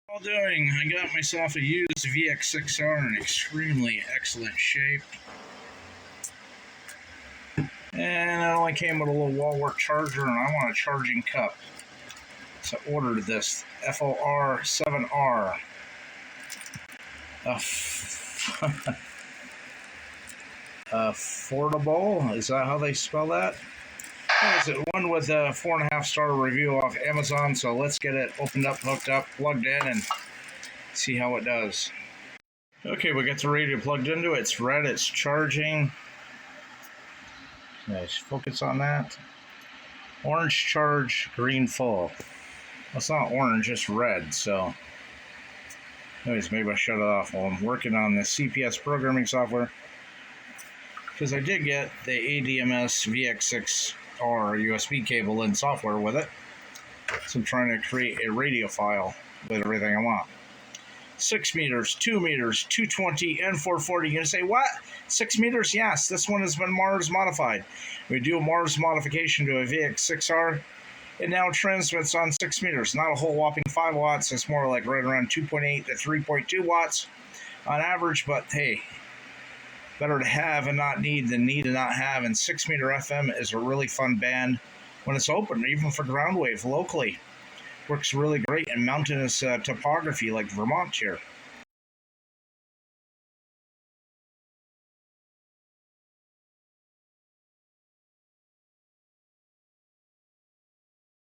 All doing? I got myself a used VX6R in extremely excellent shape. And it only came with a little wall work charger, and I want a charging cup. So I ordered this FOR7R. Affordable? Is that how they spell that? Is it one with a 4.5-star review off Amazon? So let's get it opened up, hooked up, plugged in, and see how it does. Okay, we got the radio plugged into it. It's red, it's charging. Nice, focus on that. Orange charge, green full. Well, it's not orange, it's red, so. Anyways, maybe I shut it off while I'm working on the CPS programming software. Because I did get the ADMS VX6R USB cable and software with it. So I'm trying to create a radio file with everything I want. 6 meters, 2 meters, 220, and 440. You're going to say, what? 6 meters? Yes, this one has been Mars modified. We do a Mars modification to a VX6R. It now transmits on 6 meters. Not a whole whopping 5 watts. It's more like right around 2.8 to 3.2 watts on average. But hey, better to have and not need than need and not have. And 6 meter FM is a really fun band when it's open, even for ground wave locally. Works really great in mountainous topography like Vermont here.